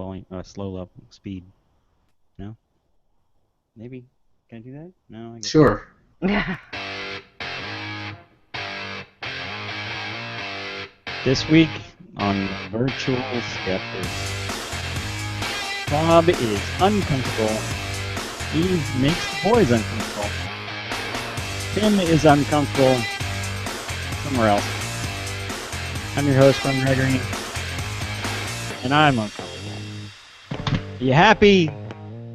volume, slow level speed. No? Maybe. Can I do that? No, I guess Sure. Yeah. This week on Virtual Skeptics, Bob is uncomfortable. Eve makes the boys uncomfortable. Tim is uncomfortable somewhere else. I'm your host, Ron Gregory, and I'm uncomfortable. Are you happy?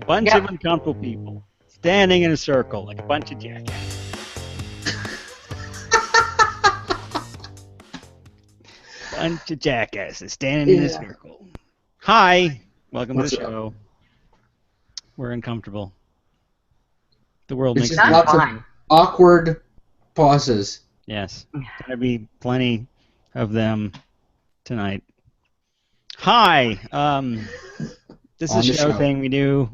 Bunch of uncomfortable people standing in a circle like a bunch of jackasses. Bunch of jackasses standing in a circle. Hi, welcome to the show. We're uncomfortable. The world makes just lots of awkward pauses. Yes, gonna be plenty of them tonight. Hi, this is a show thing we do.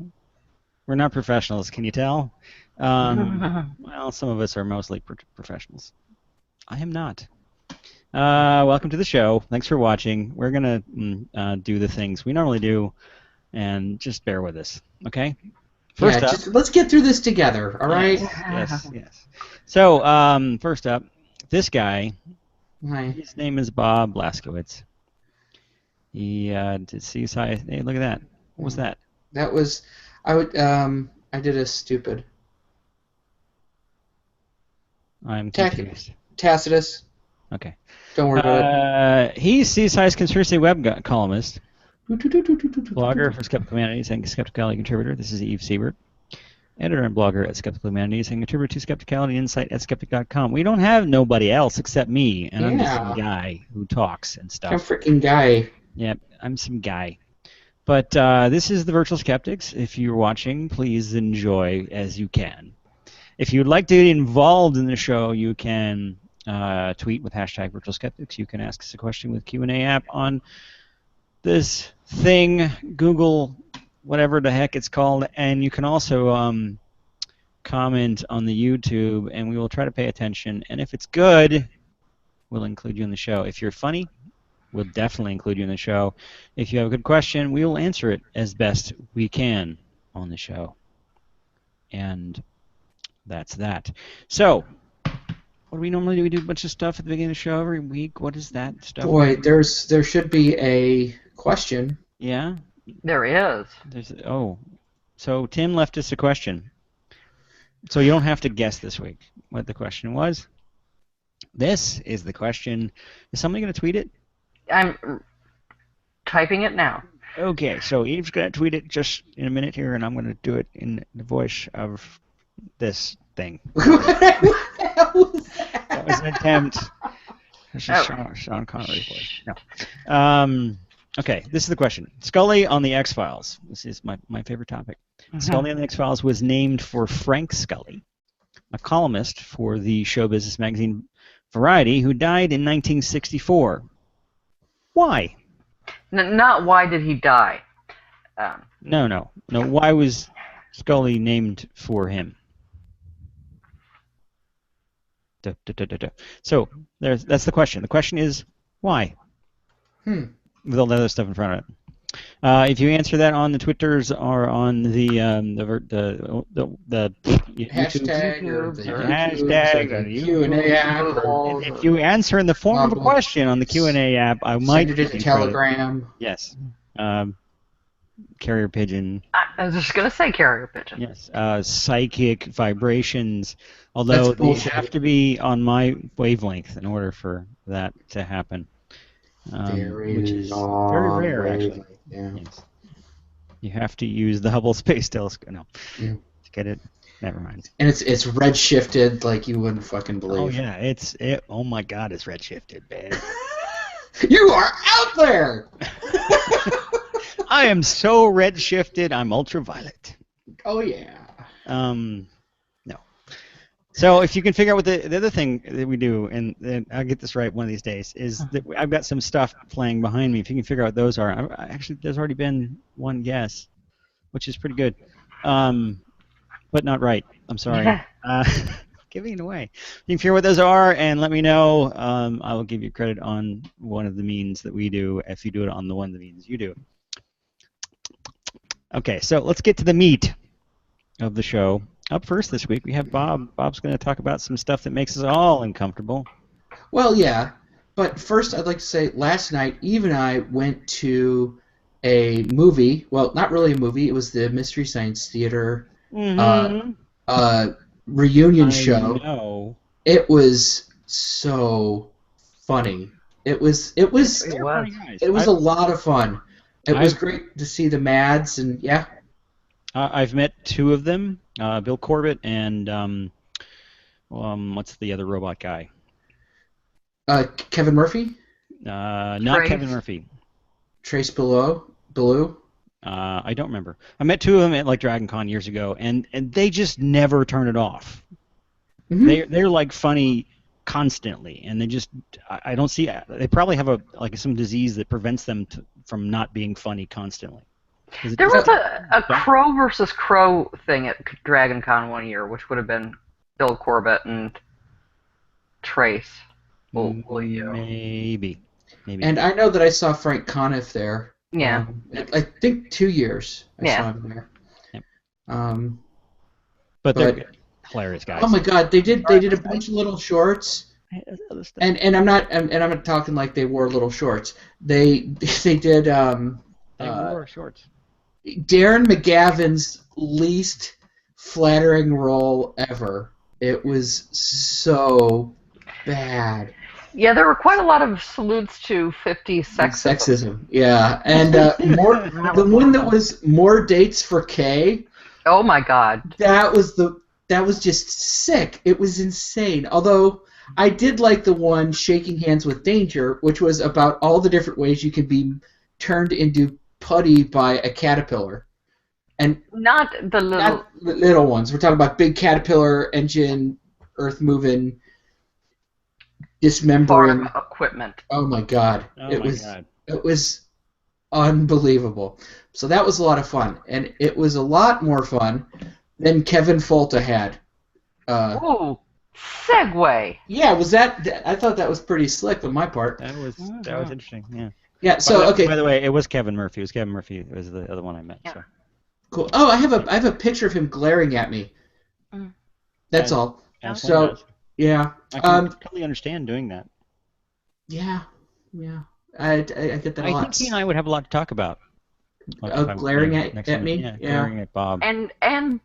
We're not professionals, can you tell? Well, some of us are mostly professionals. I am not. Welcome to the show. Thanks for watching. We're going to do the things we normally do, and just bear with us, okay? First up, let's get through this together, all right? Yes. So, first up, this guy, his name is Bob Blaskowitz. He did CSI. Hey, look at that. What was that? That was, I did a stupid. I'm confused. Tacitus. Okay. Don't worry about it. He's CSI's conspiracy web columnist, blogger for Skeptical Humanities and Skepticality contributor. This is Eve Siebert, editor and blogger at Skeptical Humanities and contributor to Skepticality Insight at skeptic.com. We don't have nobody else except me, and I'm just some guy who talks and stuff. I'm a freaking guy. Yep, I'm some guy. But this is the Virtual Skeptics. If you're watching, please enjoy as you can. If you'd like to get involved in the show, you can tweet with hashtag Virtual Skeptics. You can ask us a question with Q&A app on this thing, Google, whatever the heck it's called, and you can also comment on the YouTube, and we will try to pay attention. And if it's good, we'll include you in the show. If you're funny, we'll definitely include you in the show. If you have a good question, we will answer it as best we can on the show. And that's that. So, what do we normally do? We do a bunch of stuff at the beginning of the show every week. What is that stuff? Boy, there should be a question. Yeah? There is. So Tim left us a question. So you don't have to guess this week what the question was. This is the question. Is somebody going to tweet it? I'm typing it now. Okay, so Eve's going to tweet it just in a minute here, and I'm going to do it in the voice of this thing. That was an attempt. This is Sean Connery's voice. No. Okay, this is the question. Scully on the X-Files. This is my favorite topic. Scully on the X-Files was named for Frank Scully, a columnist for the show business magazine Variety, who died in 1964. Why? Not why did he die. No. Why was Scully named for him? So that's the question. The question is why? With all the other stuff in front of it. If you answer that on the Twitters or on the hashtag or the Q&A app, if you answer in the form of a question on the Q&A app, I might send it a Telegram. Yes. Carrier pigeon. I was just gonna say carrier pigeon. Yes. Psychic vibrations. Although they have to be on my wavelength in order for that to happen. Which is very rare, actually. Yeah. Yes. You have to use the Hubble Space Telescope. No. To get it. Never mind. And it's redshifted like you wouldn't fucking believe. Oh yeah, oh my God, it's redshifted, man. You are out there. I am so redshifted. I'm ultraviolet. Oh yeah. No. So if you can figure out what the other thing that we do, and I'll get this right one of these days, is that I've got some stuff playing behind me. If you can figure out what those are, actually, there's already been one guess, which is pretty good, but not right. I'm sorry. Giving it away. You can figure out what those are and let me know. I will give you credit on one of the means that we do if you do it on the one of the means you do. Okay, so let's get to the meat of the show. Up first this week, we have Bob. Bob's going to talk about some stuff that makes us all uncomfortable. Well, yeah, but first I'd like to say last night Eve and I went to a movie. Well, not really a movie. It was the Mystery Science Theater Mm-hmm. uh, reunion I show. know. It was so funny. It was It was. it was a lot of fun. It was I've- great to see the Mads and yeah. I've met two of them, Bill Corbett and what's the other robot guy? Kevin Murphy, Not Trace. Kevin Murphy. Trace Ballou. I don't remember. I met two of them at like Dragon Con years ago, and they just never turn it off. Mhm. They're like funny constantly, and they just I don't see. They probably have some disease that prevents them from not being funny constantly. There was a crow versus crow thing at Dragon Con one year, which would have been Bill Corbett and Trace. Maybe. And I know that I saw Frank Conniff there. Yeah. I think 2 years I Yeah. saw him there. Yep. But they're hilarious guys. Oh my God, they did a bunch of little shorts. And I'm not talking like they wore little shorts. They did They wore shorts. Darren McGavin's least flattering role ever. It was so bad. Yeah, there were quite a lot of salutes to 50s sexism. Sexism, yeah. And the one that was more dates for Kay. Oh my God. That was just sick. It was insane. Although I did like the one Shaking Hands with Danger, which was about all the different ways you can be turned into putty by a caterpillar. And Not the little. not the little ones. We're talking about big caterpillar engine, earth moving, dismembering farm equipment. Oh my God! Oh it my was God. it was unbelievable. So that was a lot of fun, and it was a lot more fun than Kevin Folta had. Ooh, segue. Yeah, was that? I thought that was pretty slick on my part. That was interesting. Yeah. Yeah. So okay, By the way, it was Kevin Murphy. It was Kevin Murphy. It was the other one I met. Yeah. So. cool. Oh, I have a picture of him glaring at me. Mm. That's all. As So one does. yeah, I can totally understand doing that. yeah. I get that a I lot. think he and I would have a lot to talk about. Like if I was glaring there at next time. me? Yeah, Yeah. glaring at Bob. And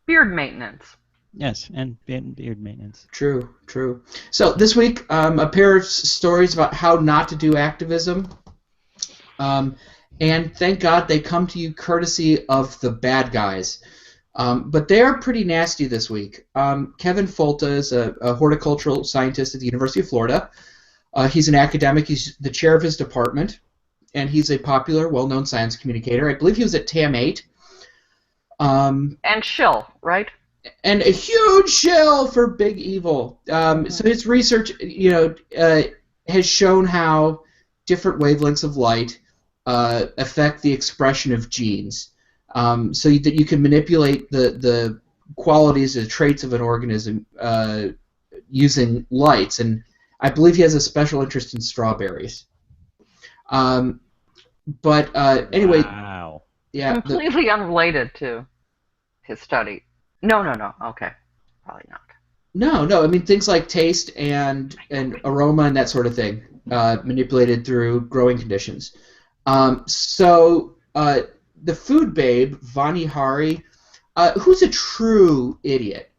beard maintenance. Yes, and beard maintenance. True. So this week, a pair of stories about how not to do activism. And thank God they come to you courtesy of the bad guys. But they are pretty nasty this week. Kevin Folta is a horticultural scientist at the University of Florida. He's an academic. He's the chair of his department, and he's a popular, well-known science communicator. I believe he was at TAM 8. And shill, right? And a huge shill for big evil. So his research, has shown how different wavelengths of light affect the expression of genes, so that you can manipulate the qualities or traits of an organism using lights. And I believe he has a special interest in strawberries. But anyway, Wow. yeah. Completely unrelated to his study. No. Okay. Probably not. No. I mean things like taste and aroma and that sort of thing, manipulated through growing conditions. So the food babe Vani Hari, who's a true idiot,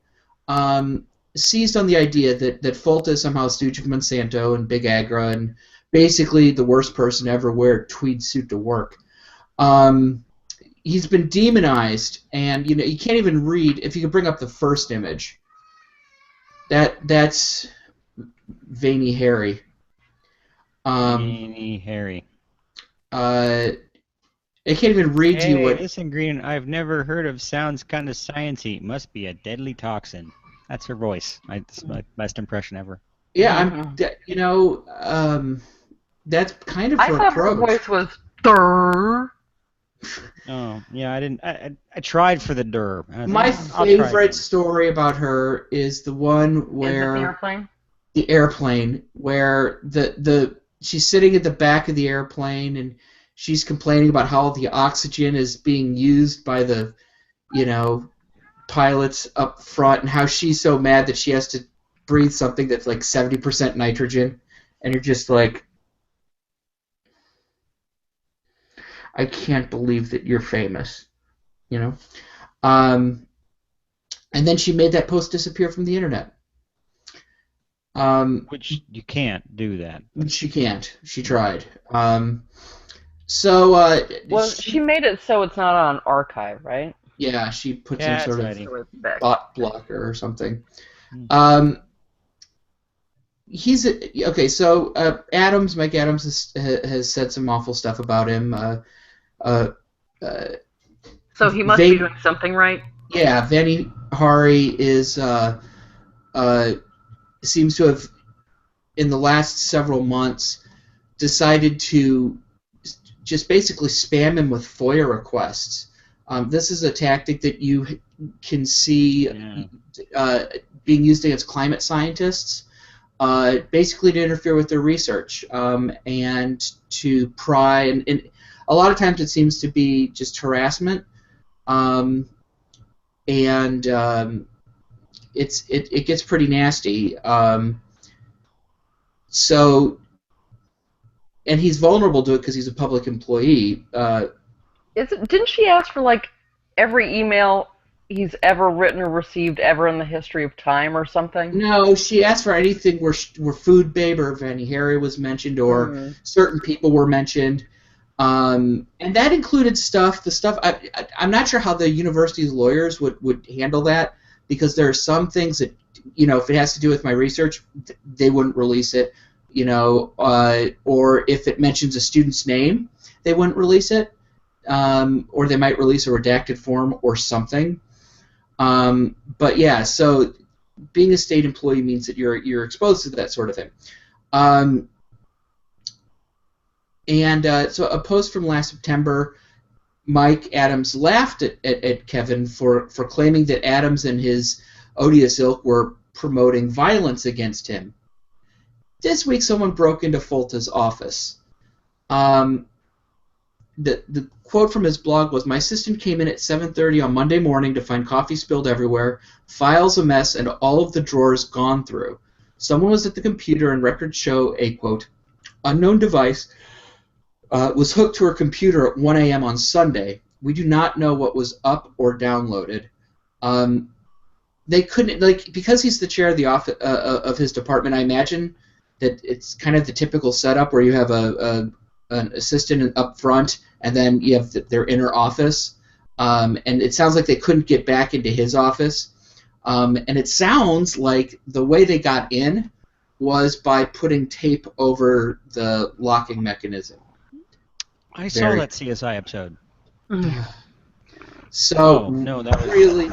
seized on the idea that Folta is somehow a stooge of Monsanto and Big Agra and basically the worst person to ever wear a tweed suit to work. He's been demonized, and you can't even read. If you could bring up the first image, that's Veiny Harry. Veiny Harry. I can't even read to you Hey, what. this ingredient I've never heard of sounds kind of sciencey. Must be a deadly toxin. That's her voice. It's my best impression ever. Yeah, that's kind of I her thought her approach. voice was Durr. Oh, yeah, I didn't. I tried for the derb. I was My like, I'll try favorite again. story about her is the one Is it where the airplane? the airplane, where she's sitting at the back of the airplane and she's complaining about how the oxygen is being used by the, pilots up front, and how she's so mad that she has to breathe something that's like 70% nitrogen, and you're just like, I can't believe that you're famous, you know. And then she made that post disappear from the internet. Which you can't do that. She can't. She tried. She made it so it's not on archive, right? Yeah, she put Yeah, some sort it's of Back. bot blocker or something. Hmm. Okay. So Mike Adams has said some awful stuff about him. So he must be doing something right. Yeah, Vani Hari seems to have, in the last several months, decided to just basically spam him with FOIA requests. This is a tactic that you can see being used against climate scientists, basically to interfere with their research and to pry. And a lot of times it seems to be just harassment, and it gets pretty nasty. And he's vulnerable to it because he's a public employee. Didn't she ask for like every email he's ever written or received ever in the history of time or something? No, she asked for anything where Food Babe or Vani Hari was mentioned, or certain people were mentioned, and that included I'm not sure how the university's lawyers would handle that, because there are some things that, if it has to do with my research, they wouldn't release it, or if it mentions a student's name, they wouldn't release it. Or they might release a redacted form or something. But yeah, so being a state employee means that you're exposed to that sort of thing. So a post from last September, Mike Adams laughed at Kevin for claiming that Adams and his odious ilk were promoting violence against him. This week, someone broke into Folta's office. The quote from his blog was, "My assistant came in at 7:30 on Monday morning to find coffee spilled everywhere, files a mess, and all of the drawers gone through. Someone was at the computer and records show a, quote, unknown device was hooked to her computer at 1 a.m. on Sunday. We do not know what was up or downloaded." They couldn't, because he's the chair of the office of his department, I imagine that it's kind of the typical setup where you have an assistant up front, and then you have their inner office. And it sounds like they couldn't get back into his office. And it sounds like the way they got in was by putting tape over the locking mechanism. I saw that CSI episode. So, no, that was really...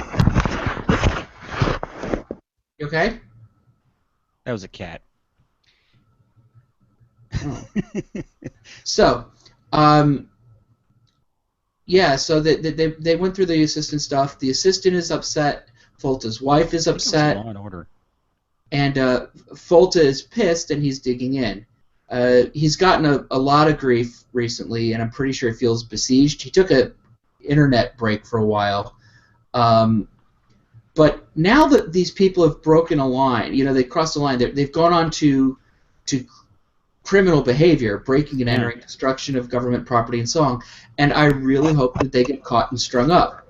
You okay? That was a cat. So, so they went through the assistant stuff. The assistant is upset. Folta's wife is upset. Law and Order. And Folta is pissed, and he's digging in. He's gotten a lot of grief recently, and I'm pretty sure he feels besieged. He took an internet break for a while. But now that these people have broken a line, they crossed the line, they've gone on to criminal behavior, breaking and entering, destruction of government property, and so on. And I really hope that they get caught and strung up.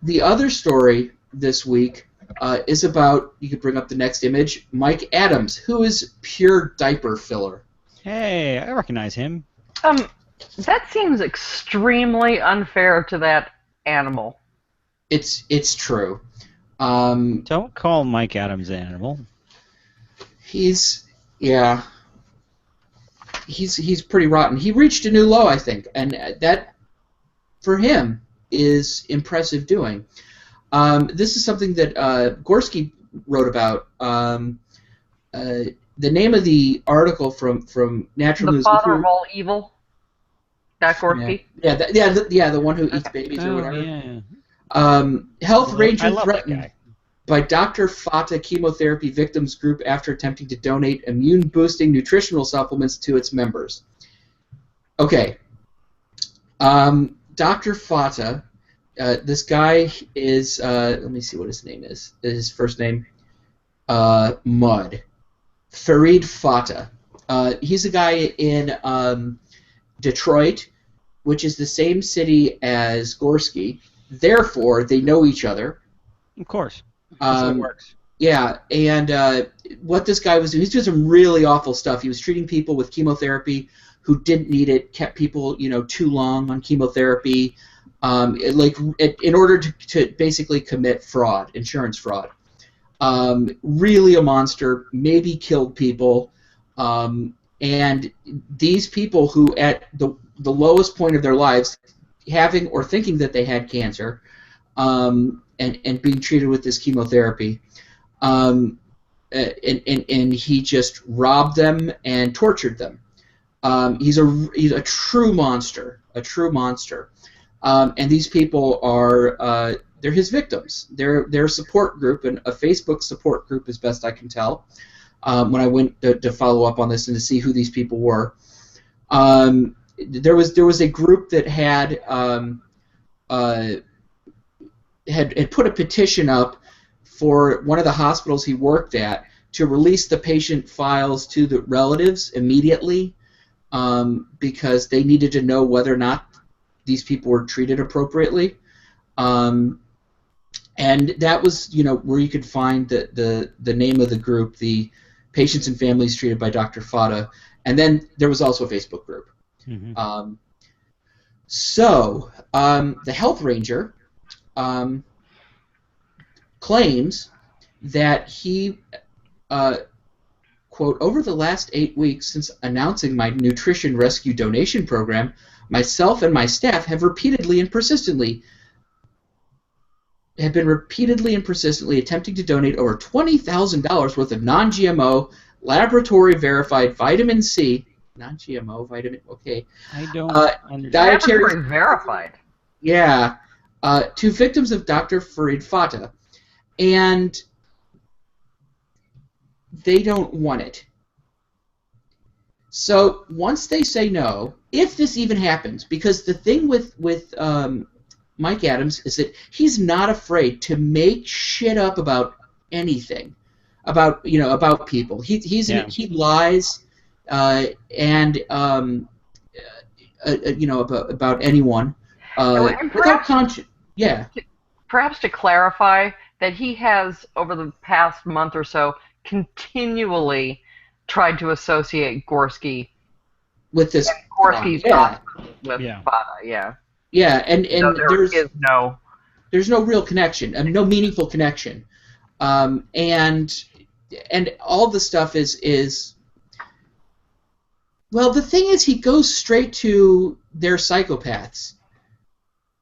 The other story this week is about, you could bring up the next image, Mike Adams, who is pure diaper filler. Hey, I recognize him. That seems extremely unfair to that animal. It's true. Don't call Mike Adams an animal. He's pretty rotten. He reached a new low, I think, and that, for him, is impressive doing. This is something that Gorski wrote about. The name of the article from Natural News. The father of all evil. That Gorski. Yeah, the one who eats babies or whatever. Yeah. Health Ranger I love that threatened guy. by Dr. Fata Chemotherapy Victims Group after attempting to donate immune-boosting nutritional supplements to its members. Okay. Dr. Fata, this guy is, let me see what his name is. His first name, Mud. Farid Fata. He's a guy in Detroit, which is the same city as Gorski. Therefore, they know each other. Of course. That's how it works. Yeah, and what this guy was doing, he's doing some really awful stuff. He was treating people with chemotherapy who didn't need it, kept people, too long on chemotherapy, in order to basically commit fraud, insurance fraud. Really a monster, maybe killed people, and these people who at the lowest point of their lives, having or thinking that they had cancer, and being treated with this chemotherapy, and he just robbed them and tortured them. He's a true monster, and these people are they're his victims. They're a support group, and a Facebook support group, as best I can tell. When I went to follow up on this and to see who these people were, there was a group that had put a petition up for one of the hospitals he worked at to release the patient files to the relatives immediately, because they needed to know whether or not these people were treated appropriately. And that was, where you could find the name of the group, the Patients and Families Treated by Dr. Fata. And then there was also a Facebook group. Mm-hmm. The health ranger claims that he, quote, over the last 8 weeks since announcing my nutrition rescue donation program, myself and my staff have been repeatedly and persistently attempting to donate over $20,000 worth of non-GMO, laboratory-verified vitamin C, non-GMO vitamin, okay. I don't understand. Laboratory verified. Yeah, to victims of Dr. Farid Fata, and they don't want it. So once they say no, if this even happens, because the thing with Mike Adams is that he's not afraid to make shit up about anything, about people. He lies, and about anyone. Without conscience. Yeah. Perhaps to clarify that he has, over the past month or so, continually tried to associate Gorski with this. Gorski's with Fata, yeah. Yeah, and so there's no real connection. I mean, no meaningful connection. And all the stuff is well, the thing is, he goes straight to their psychopaths.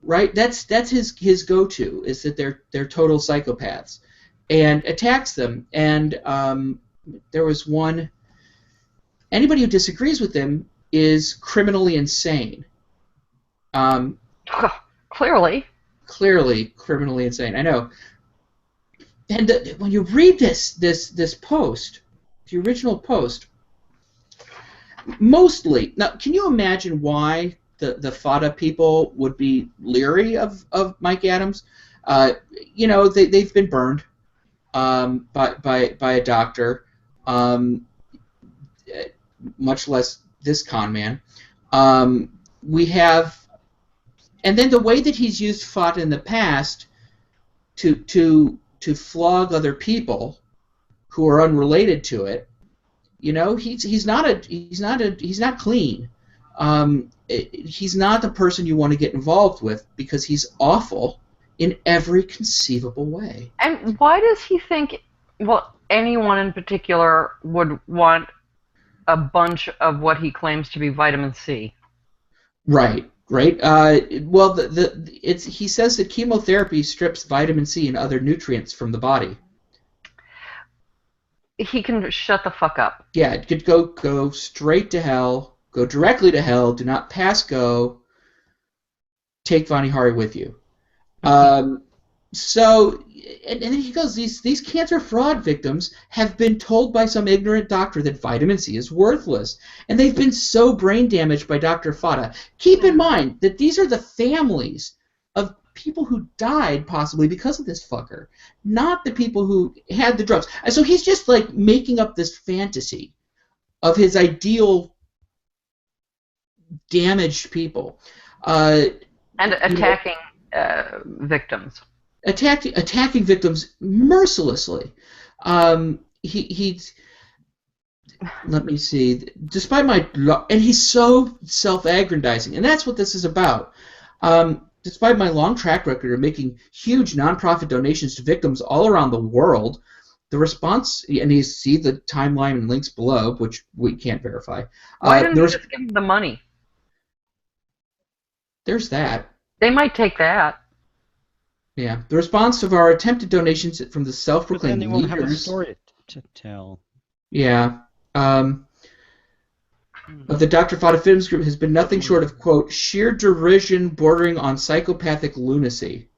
Right? That's his go-to, is that they're total psychopaths, and attacks them. And there was one. Anybody who disagrees with him is criminally insane. Clearly criminally insane. I know. And when you read this post, the original post, mostly now, can you imagine why the Fata people would be leery of Mike Adams? They've been burned by a doctor, much less this con man. We have. And then the way that he's used Fata in the past to flog other people who are unrelated to it, he's not clean. He's not the person you want to get involved with, because he's awful in every conceivable way. And why does he think, anyone in particular would want a bunch of what he claims to be vitamin C? Right. He says that chemotherapy strips vitamin C and other nutrients from the body. He can shut the fuck up. Yeah, it could go straight to hell. Go directly to hell. Do not pass go. Take Vani Hari with you. So, and then he goes, these cancer fraud victims have been told by some ignorant doctor that vitamin C is worthless. And they've been so brain damaged by Dr. Fata. Keep in mind that these are the families of people who died possibly because of this fucker, not the people who had the drugs. And so he's just like making up this fantasy of his ideal damaged people. And attacking victims. Attacking victims mercilessly. He's let me see. Despite and he's so self-aggrandizing, and that's what this is about. Despite my long track record of making huge nonprofit donations to victims all around the world, the response, and you see the timeline and links below, which we can't verify. Why didn't you just give them the money? There's that. They might take that. Yeah, the response of our attempted donations from the self-proclaimed leaders. But then they won't have a story to tell. Yeah. Of the Dr. Fata Films Group has been nothing short of, quote, sheer derision bordering on psychopathic lunacy.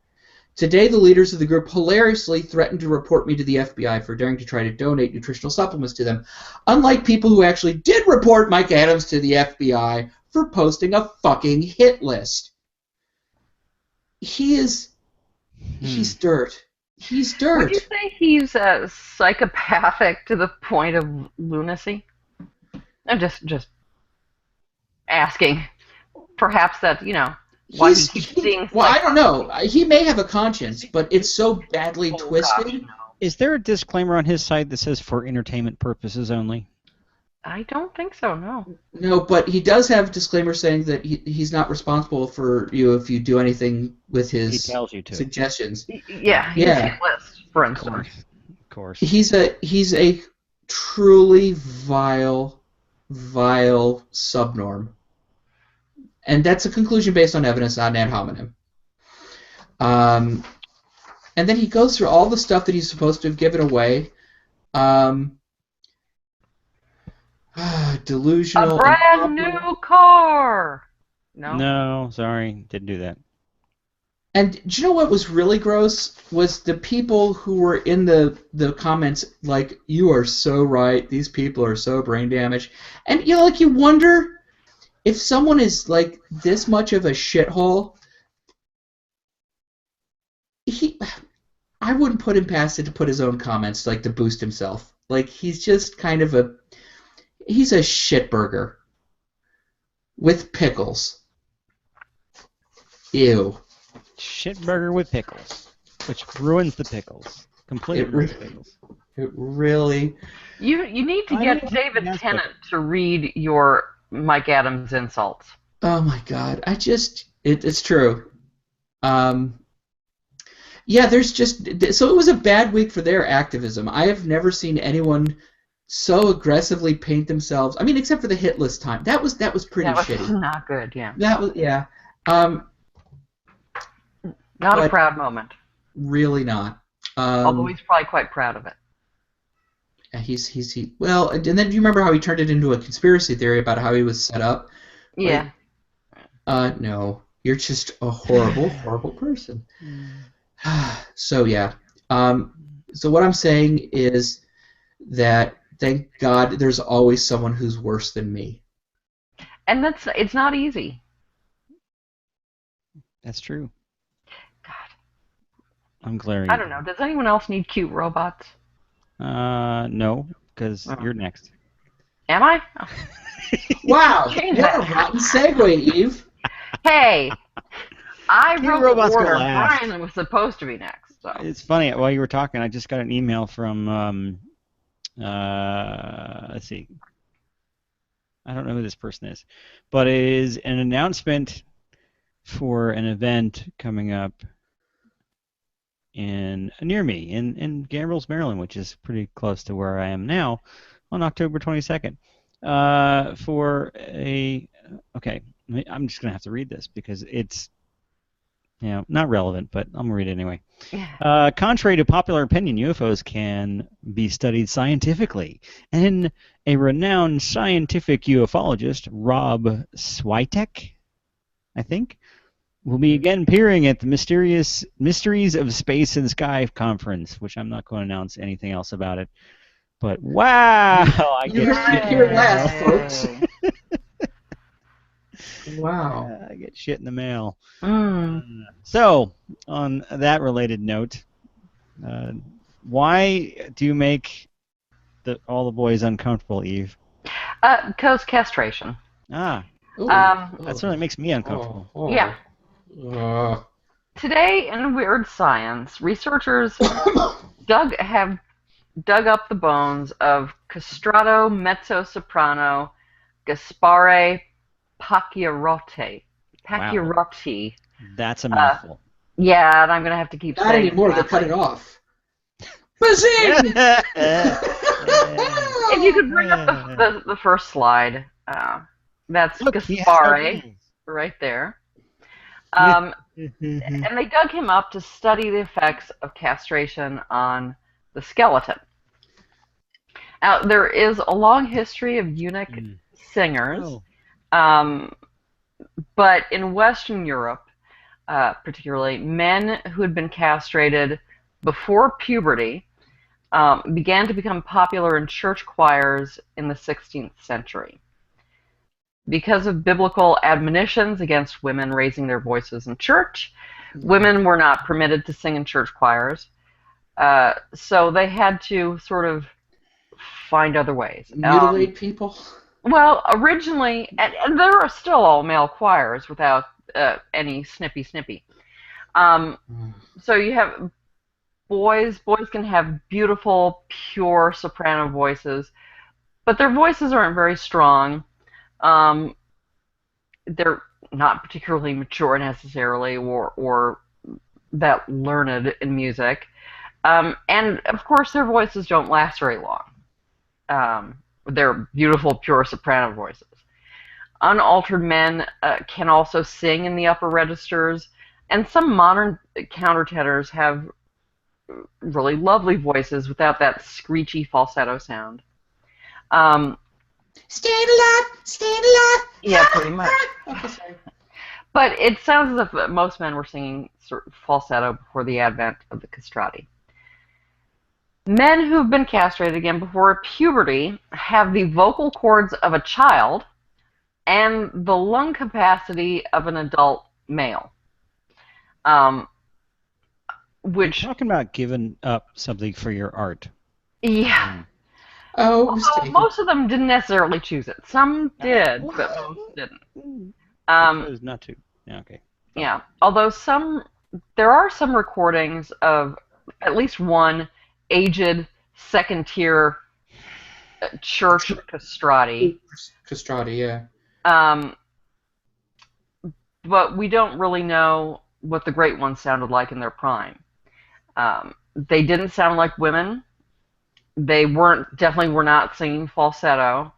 Today, the leaders of the group hilariously threatened to report me to the FBI for daring to try to donate nutritional supplements to them, unlike people who actually did report Mike Adams to the FBI for posting a fucking hit list. He's dirt. He's dirt. Would you say he's psychopathic to the point of lunacy? I'm just asking. Perhaps that, why he keeps seeing... Well, I don't know. He may have a conscience, but it's so badly twisted. Gosh, no. Is there a disclaimer on his site that says for entertainment purposes only? I don't think so, no. No, but he does have a disclaimer saying that he's not responsible for you if you do anything with his suggestions. Yeah, his hit list, for instance. Of course. He's a truly vile subnorm. And that's a conclusion based on evidence, not an ad hominem. And then he goes through all the stuff that he's supposed to have given away. Delusional. A brand new car! No? No, sorry. Didn't do that. And do you know what was really gross? Was the people who were in the comments like, you are so right, these people are so brain damaged. And, you wonder if someone is, like, this much of a shithole, I wouldn't put him past it to put his own comments, like, to boost himself. Like, he's just kind of he's a shitburger. With pickles. Ew. Shitburger with pickles, which ruins the pickles. Completely ruins the pickles. It really... You need to get David Tennant to read your Mike Adams insults. Oh my God! It's true. Yeah, there's so it was a bad week for their activism. I have never seen anyone so aggressively paint themselves. I mean, except for the hit list time. That was pretty shitty. That was not good. Yeah. That was yeah. Not a proud moment. Really not. Although he's probably quite proud of it. Well, and then do you remember how he turned it into a conspiracy theory about how he was set up? Yeah. No, you're just a horrible, horrible person. So yeah. So what I'm saying is that thank God there's always someone who's worse than me. And it's not easy. That's true. God. I'm glaring. I don't know. Does anyone else need cute robots? No, because you're next. Am I? Oh. Wow, Change what that. a rotten segue, Eve. Hey, I Cute wrote the robots go order. last. Brian was supposed to be next. So. It's funny. While you were talking, I just got an email from, let's see. I don't know who this person is, but it is an announcement for an event coming up near me in Gambrills, Maryland, which is pretty close to where I am now, on October 22nd. Okay, I'm just gonna have to read this because it's not relevant, but I'm gonna read it anyway. Contrary to popular opinion, UFOs can be studied scientifically, and a renowned scientific ufologist, Rob Switek, I think, will be again appearing at the Mysterious Mysteries of Space and Sky conference, which I'm not going to announce anything else about it. But wow, I You get heard it shit here in the last, mail. folks. Wow. I get shit in the mail. Mm. So, on that related note, why do you make all the boys uncomfortable, Eve? Because castration. Ah, Ooh. that certainly makes me uncomfortable. Yeah. Today in Weird Science, researchers have dug up the bones of castrato mezzo-soprano Gaspare Pacchiarotti. Pacchiarotti. That's a mouthful. Yeah, and I'm going to have to keep Not saying anymore. They cut it off. Bazing! If you could bring up the first slide, that's Look, Gaspare right there. And they dug him up to study the effects of castration on the skeleton. Now, there is a long history of eunuch singers, but in Western Europe, particularly, men who had been castrated before puberty began to become popular in church choirs in the 16th century. Because of biblical admonitions against women raising their voices in church, women were not permitted to sing in church choirs, so they had to sort of find other ways. Mutilate people? Well, originally, and there are still all male choirs without any snippy. So you have boys can have beautiful, pure soprano voices, but their voices aren't very strong. They're not particularly mature necessarily, or that learned in music. And of course, their voices don't last very long. They're beautiful, pure soprano voices. Unaltered men can also sing in the upper registers, and some modern countertenors have really lovely voices without that screechy falsetto sound. Stand alive! Stand alive! Yeah, pretty much. Okay, sorry. But it sounds as if most men were singing sort of falsetto before the advent of the castrati. Men who've been castrated again before puberty have the vocal cords of a child and the lung capacity of an adult male. Which, you're talking about giving up something for your art. Yeah. Oh, most of them didn't necessarily choose it. Some did, but most didn't. Chose not to. Yeah, okay. Yeah. Although there are some recordings of at least one aged second-tier church castrati. Castrati, yeah. But we don't really know what the great ones sounded like in their prime. They didn't sound like women. They definitely were not singing falsetto,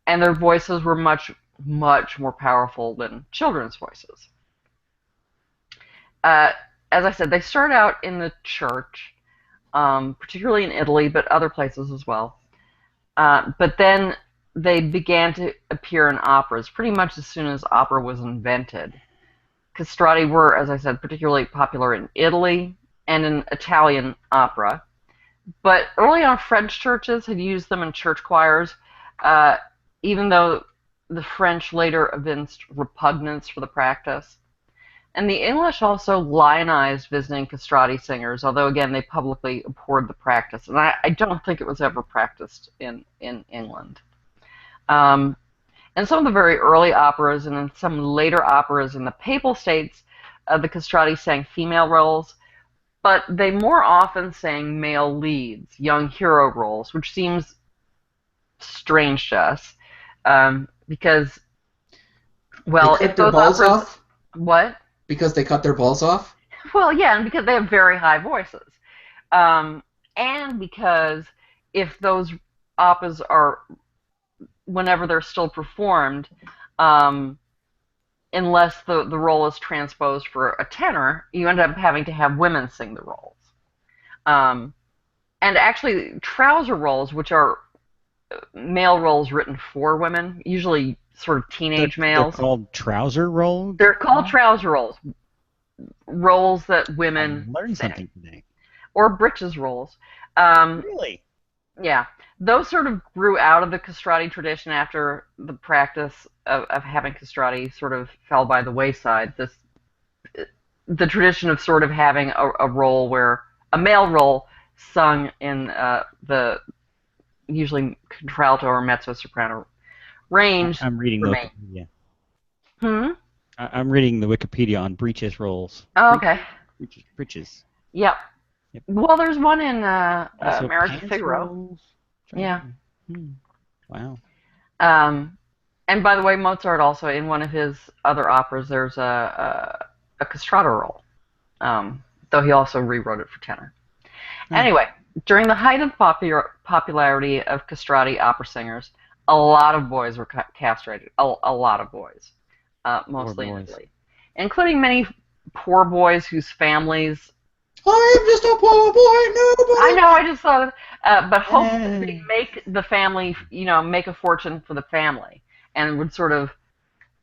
and their voices were much, much more powerful than children's voices. As I said, they start out in the church, particularly in Italy, but other places as well. But then they began to appear in operas pretty much as soon as opera was invented. Castrati were, as I said, particularly popular in Italy and in Italian opera. But early on, French churches had used them in church choirs, even though the French later evinced repugnance for the practice. And the English also lionized visiting castrati singers, although, again, they publicly abhorred the practice. And I don't think it was ever practiced in England. And some of the very early operas and in some later operas in the Papal States, the castrati sang female roles, but they more often sang male leads, young hero roles, which seems strange to us, because, well, they cut if their those balls operas, off? What? Because they cut their balls off? Well, yeah, and because they have very high voices, and because if those operas are, whenever they're still performed, unless the role is transposed for a tenor, you end up having to have women sing the roles. And actually, trouser roles, which are male roles written for women, usually sort of teenage They're males. called trouser rolls? They're called trouser rolls. Rolls that women I learned sing. something today. Or breeches rolls. Really? Yeah. Those sort of grew out of the castrati tradition after the practice of having castrati sort of fell by the wayside. The tradition of sort of having a role where a male role sung in the usually contralto or mezzo soprano range. I'm reading the Wikipedia. I'm reading the Wikipedia on breeches rolls. Oh, okay. Breeches. Yep. Well, there's one in Also Marriage of pants Figaro. rolls. Yeah. Wow. And by the way, Mozart also, in one of his other operas, there's a castrato roll, though he also rewrote it for tenor. Anyway, during the height of popularity of castrati opera singers, a lot of boys were castrated. A lot of boys, mostly in Italy, including many poor boys whose families. I'm just a poor boy, nobody. I know, I just thought of but hoped that they'd make the family, make a fortune for the family, and would sort of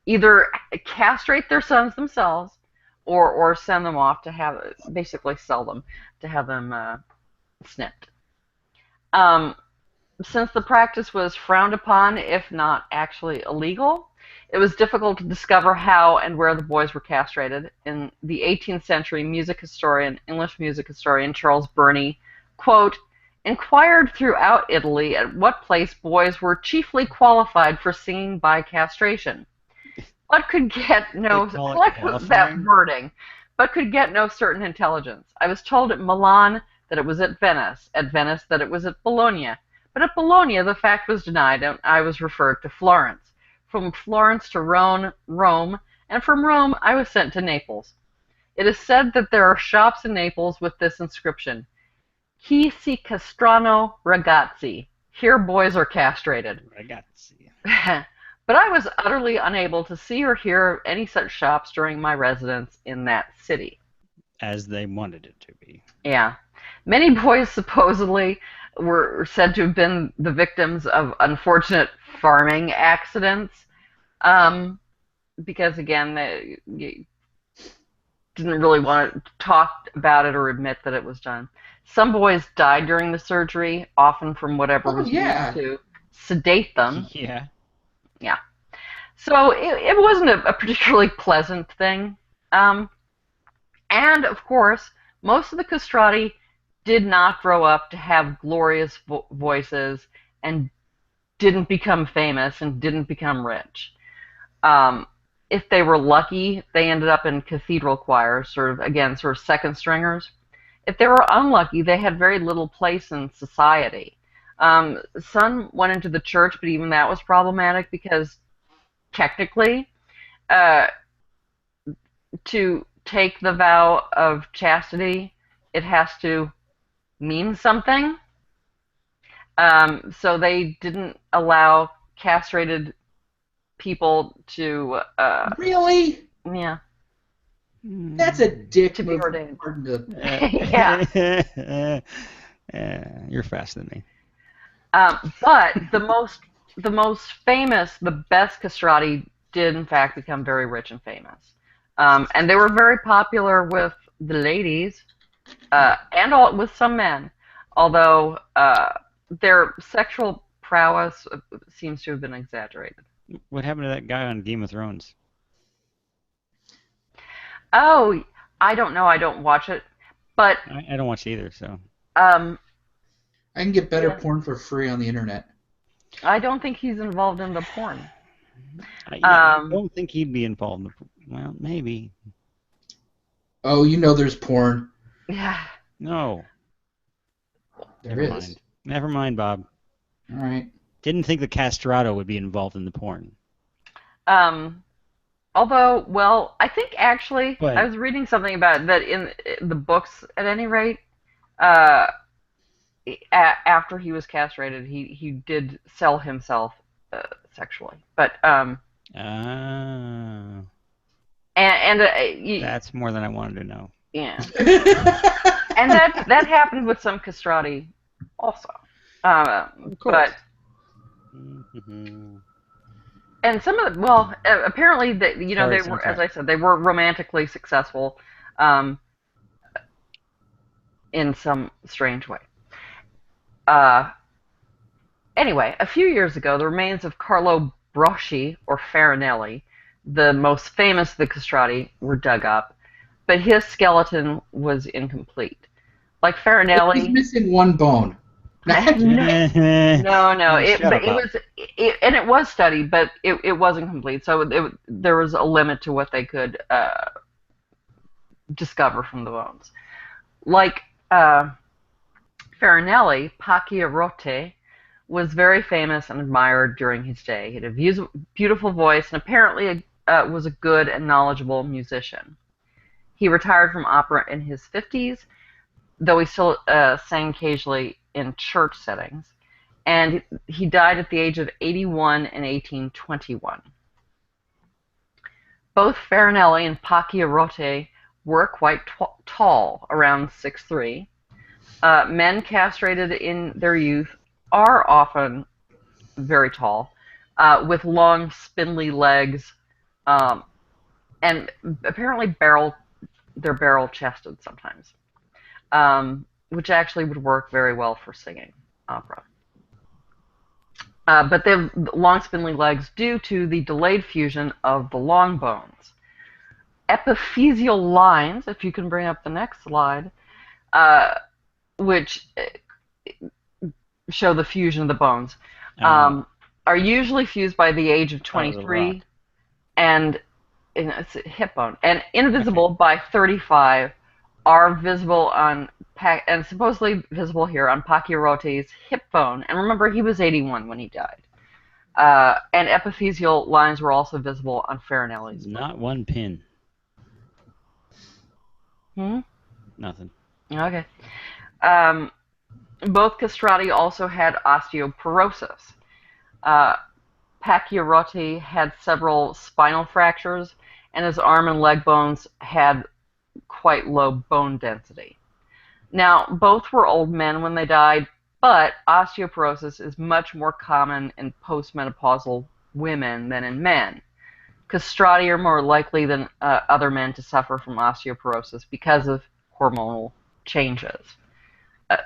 either castrate their sons themselves, or send them off to basically sell them, to have them snipped. Since the practice was frowned upon, if not actually illegal, it was difficult to discover how and where the boys were castrated. In the 18th century, English music historian Charles Burney, quote, inquired throughout Italy at what place boys were chiefly qualified for singing by castration, but could get no that wording, but could get no certain intelligence. I was told at Milan that it was at Venice that it was at Bologna, but at Bologna the fact was denied, and I was referred to Florence. From Florence to Rome, and from Rome I was sent to Naples. It is said that there are shops in Naples with this inscription: Qui si castrano ragazzi. Here boys are castrated. Ragazzi. But I was utterly unable to see or hear of any such shops during my residence in that city. As they wanted it to be. Yeah. Many boys supposedly were said to have been the victims of unfortunate farming accidents, because again, they didn't really want to talk about it or admit that it was done. Some boys died during the surgery, often from whatever was used to sedate them. Yeah. Yeah. So it wasn't a particularly pleasant thing. And of course, most of the castrati did not grow up to have glorious voices and didn't become famous and didn't become rich. If they were lucky, they ended up in cathedral choirs, sort of second stringers. If they were unlucky, they had very little place in society. Some went into the church, but even that was problematic because technically, to take the vow of chastity, it has to mean something. So they didn't allow castrated people to. Really? Yeah. That's a dick to be move. ordained. Yeah. You're faster than me. But the most famous, the best castrati did in fact become very rich and famous, and they were very popular with the ladies, and with some men, although their sexual prowess seems to have been exaggerated. What happened to that guy on Game of Thrones? Oh, I don't know. I don't watch it, but I don't watch either, so. I can get better porn for free on the internet. I don't think he's involved in the porn. I don't think he'd be involved. Well, maybe. Oh, there's porn. Yeah. No. There is. Never mind, Bob. All right. Didn't think the castrato would be involved in the porn. Although, well, I think actually, But, I was reading something about that in the books, at any rate, after he was castrated, he did sell himself sexually. But, that's more than I wanted to know. Yeah. And that happened with some castrati also. Of course. But and some of the, well, apparently Sorry, they were, as I said, they were romantically successful, um, in some strange way. Uh, anyway, a few years ago, the remains of Carlo Broschi, or Farinelli, the most famous of the castrati, were dug up, but his skeleton was incomplete. Like He's Farinelli, missing one bone. no, Shut up, Bob. and it was studied, but it wasn't complete. So there was a limit to what they could discover from the bones. Like Farinelli, Pacchiarotti was very famous and admired during his day. He had a beautiful voice and apparently was a good and knowledgeable musician. He retired from opera in his 50s, though he still sang occasionally in church settings. And he died at the age of 81 in 1821. Both Farinelli and Pacchiarotti were quite tall, around 6'3". Men castrated in their youth are often very tall, with long, spindly legs, and apparently they're barrel-chested sometimes, which actually would work very well for singing opera. But they have long, spindly legs due to the delayed fusion of the long bones. Epiphyseal lines, if you can bring up the next slide, which show the fusion of the bones, are usually fused by the age of 23, and it's a hip bone, and invisible by 35, are visible on and supposedly visible here on Pacchiarotti's hip bone. And remember, he was 81 when he died. And epiphyseal lines were also visible on Farinelli's bone. Not one pin. Nothing. Okay. Both castrati also had osteoporosis. Pacchiarotti had several spinal fractures, and his arm and leg bones had quite low bone density. Now, both were old men when they died, but osteoporosis is much more common in postmenopausal women than in men. Castrati are more likely than other men to suffer from osteoporosis because of hormonal changes,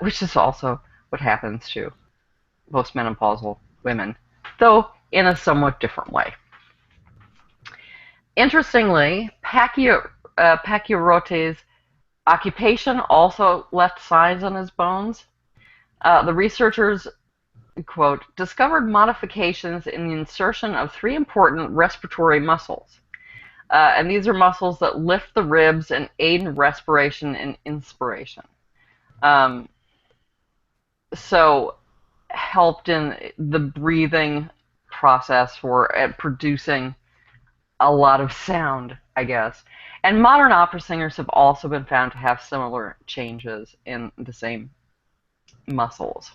which is also what happens to postmenopausal women, though in a somewhat different way. Interestingly, Pacchiarotti's occupation also left signs on his bones. The researchers, quote, discovered modifications in the insertion of 3 important respiratory muscles. And these are muscles that lift the ribs and aid in respiration and inspiration. So helped in the breathing process for producing a lot of sound, I guess. And modern opera singers have also been found to have similar changes in the same muscles.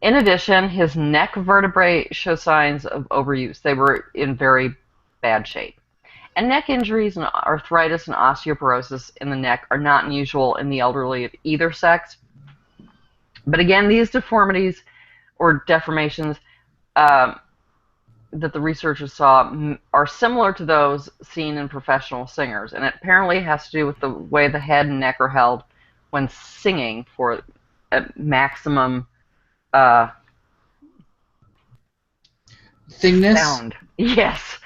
In addition, his neck vertebrae show signs of overuse. They were in very bad shape. And neck injuries and arthritis and osteoporosis in the neck are not unusual in the elderly of either sex. But again, these deformities or deformations that the researchers saw are similar to those seen in professional singers, and it apparently has to do with the way the head and neck are held when singing for a maximum thingness. Sound. Yes.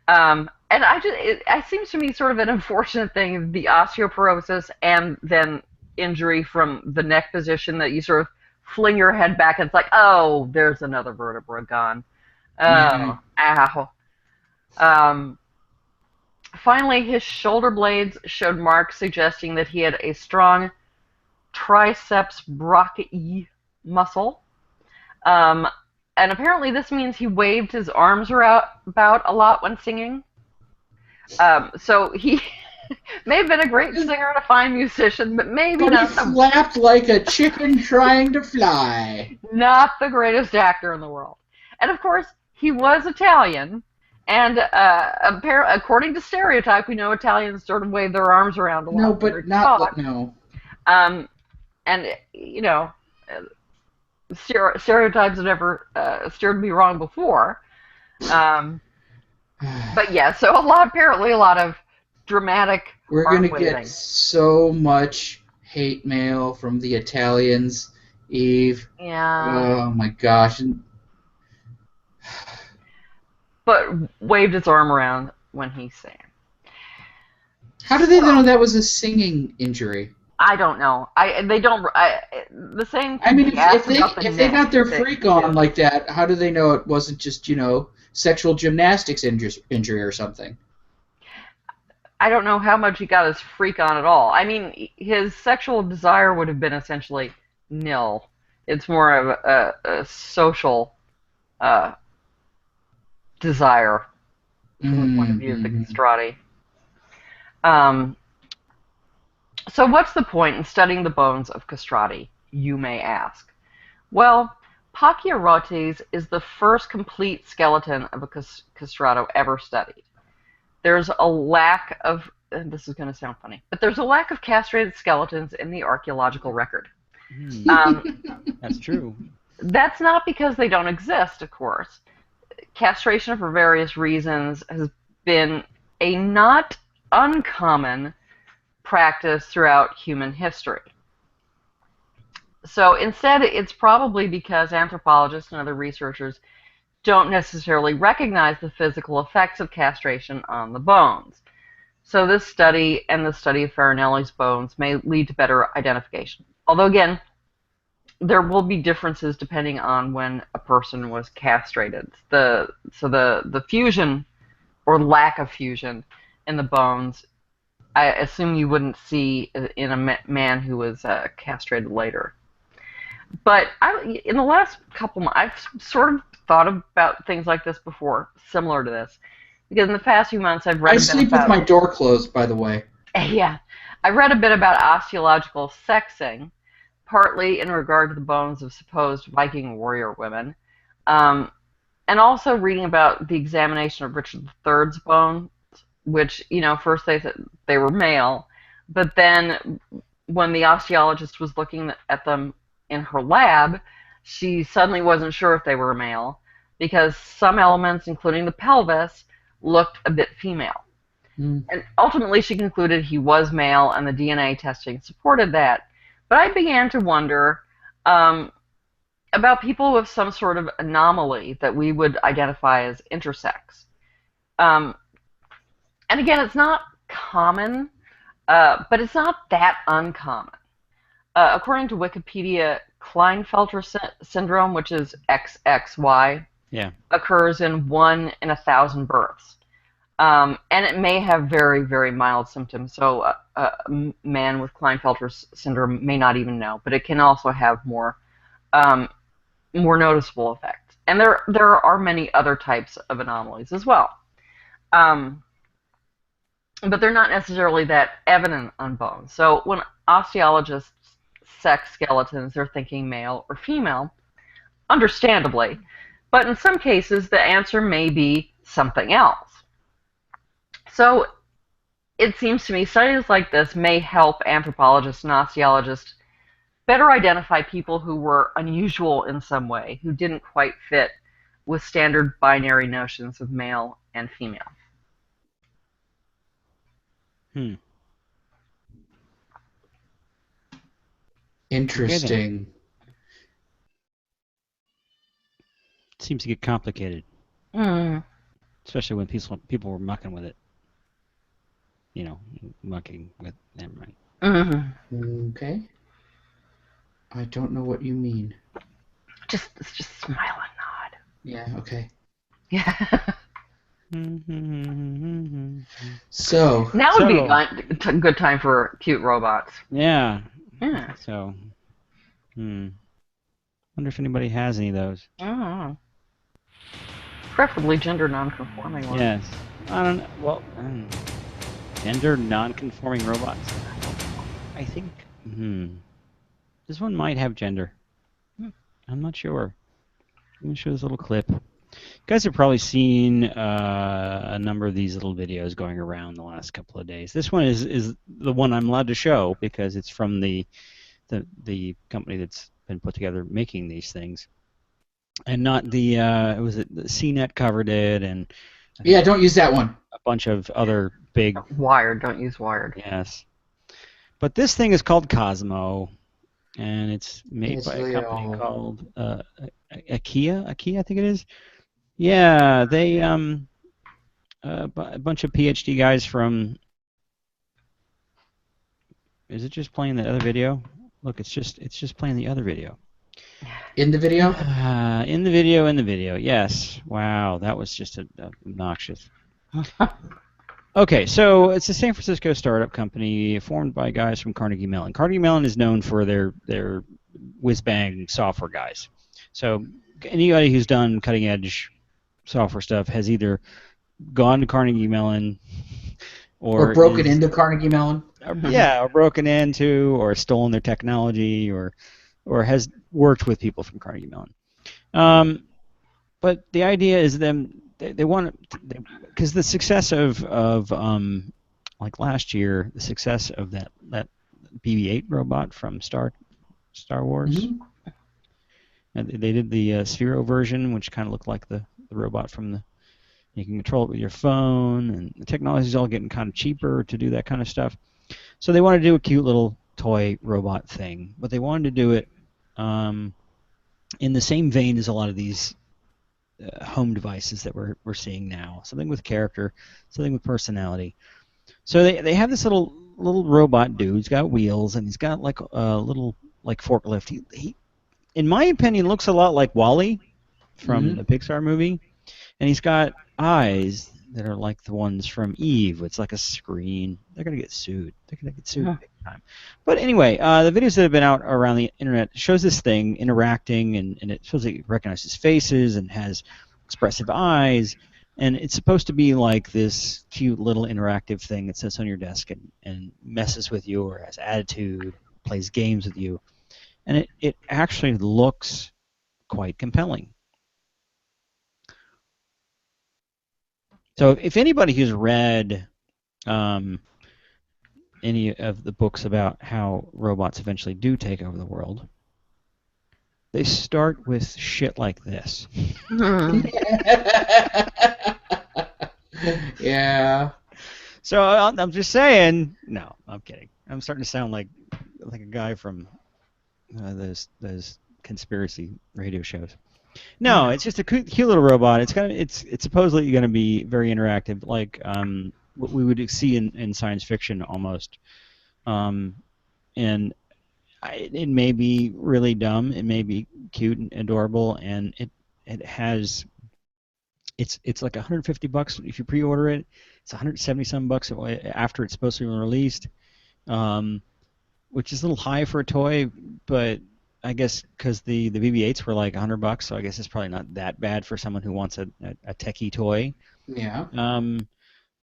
And it seems to me sort of an unfortunate thing, the osteoporosis and then injury from the neck position, that you sort of fling your head back and it's like, oh, there's another vertebra gone. Oh, ow. Finally, his shoulder blades showed marks suggesting that he had a strong triceps brachii muscle. And apparently this means he waved his arms about a lot when singing. So he may have been a great singer and a fine musician, but maybe not. He flapped like a chicken trying to fly. Not the greatest actor in the world. And of course, he was Italian, and according to stereotype, we know Italians sort of wave their arms around a lot. No, but not no. And you know, stereotypes have never steered me wrong before. But yeah, so apparently a lot of dramatic We're arm gonna waving. get so much hate mail from the Italians, Eve. Yeah, Oh my gosh. but waved his arm around when he sang. How do they know that was a singing injury? I don't know. They don't. The same I could mean, be asked about the if they got neck their thing freak on too. like that, how do they know it wasn't just sexual gymnastics injury or something? I don't know how much he got his freak on at all. I mean, his sexual desire would have been essentially nil. It's more of a social uh, desire from the point of view of the Mm-hmm. castrati. Um, so, what's the point in studying the bones of castrati, you may ask? Well, Pachyrotes is the first complete skeleton of a castrato ever studied. There's a lack of, and this is going to sound funny, but there's a lack of castrated skeletons in the archaeological record. Um, That's true. that's not because they don't exist, of course. Castration, for various reasons, has been a not uncommon practice throughout human history. So instead, it's probably because anthropologists and other researchers don't necessarily recognize the physical effects of castration on the bones. So this study and the study of Farinelli's bones may lead to better identification. Although again, there will be differences depending on when a person was castrated. The fusion or lack of fusion in the bones, I assume you wouldn't see in a man who was castrated later. But in the last couple months, I've sort of thought about things like this before, similar to this, because in the past few months I've read I a bit sleep with about my door closed, by the way. yeah, I read a bit about osteological sexing, partly in regard to the bones of supposed Viking warrior women, um, and also reading about the examination of Richard III's bones, which first they said they were male, but then when the osteologist was looking at them in her lab, she suddenly wasn't sure if they were male because some elements, including the pelvis, looked a bit female. Mm. And ultimately, she concluded he was male, and the DNA testing supported that. But I began to wonder um, about people with some sort of anomaly that we would identify as intersex. Um, and again, it's not common, but it's not that uncommon. According to Wikipedia, Klinefelter syndrome, which is XXY, Yeah. occurs in 1 in 1,000 births. And it may have very, very mild symptoms. So a man with Klinefelter syndrome may not even know, but it can also have um, more noticeable effects. And there are many other types of anomalies as well. Um, but they're not necessarily that evident on bones. So when osteologists sex skeletons, they're thinking male or female, understandably. But in some cases, the answer may be something else. So it seems to me studies like this may help anthropologists and osteologists better identify people who were unusual in some way, who didn't quite fit with standard binary notions of male and female. Hmm. Okay then. Interesting. Seems to get complicated, Mm. especially when people were mucking with it. Mucking with them, right? Mm-hmm. Okay. I don't know what you mean. Just smile and nod. Yeah, okay. Yeah. So, Now would be a good time for cute robots. Yeah. Yeah. So, wonder if anybody has any of those. Preferably gender non-conforming ones. Yes. I don't know. Well, gender non-conforming robots. I think. This one might have gender. I'm not sure. Let me show this little clip. You guys have probably seen a number of these little videos going around the last couple of days. This one is the one I'm allowed to show because it's from the company that's been put together making these things. and not the was it the CNET covered it, and I think Yeah, don't use that one. a bunch of other big Wired, don't use Wired. yes. But this thing is called Cosmo, and it's made It's by a really company all. called IKEA. IKEA, I think it is. Yeah, they a bunch of PhD guys from. Is it just playing the other video? Look, it's just playing the other video. In the video? In the video, yes. Wow, that was just obnoxious. Okay, so it's a San Francisco startup company formed by guys from Carnegie Mellon. Carnegie Mellon is known for their whiz-bang software guys. So anybody who's done cutting-edge software stuff has either gone to Carnegie Mellon Or broken into Carnegie Mellon? or broken into, or stolen their technology, or has worked with people from Carnegie Mellon. But the idea is they want because the success of like last year, the success of that BB-8 robot from Star Wars. Mhm. And they did the Sphero version, which kind of looked like the robot from the. You can control it with your phone, and the technology is all getting kind of cheaper to do that kind of stuff. So they wanted to do a cute little toy robot thing, but they wanted to do it in the same vein as a lot of these home devices that we're seeing now. Something with character, something with personality. So they have this little robot dude. He's got wheels, and he's got like a little like forklift. He in my opinion looks a lot like Wall-E from the Pixar movie, and he's got eyes that are like the ones from Eve. It's like a screen. They're gonna get sued. They're gonna get sued big time. But anyway, the videos that have been out around the internet shows this thing interacting, and it shows it recognizes faces and has expressive eyes, and it's supposed to be like this cute little interactive thing that sits on your desk and messes with you or has attitude, plays games with you, and it actually looks quite compelling. So if anybody who's read any of the books about how robots eventually do take over the world, they start with shit like this. Yeah. So I'm just saying. No, I'm kidding. I'm starting to sound like a guy from those conspiracy radio shows. No, it's just a cute little robot. It's supposedly going to be very interactive, like what we would see in science fiction almost. And it may be really dumb. It may be cute and adorable, and it has. It's like $150 if you pre-order it. It's 170 some bucks after it's supposed to be released, which is a little high for a toy, but I guess because the BB-8s were like $100, so I guess it's probably not that bad for someone who wants a techie toy. Yeah.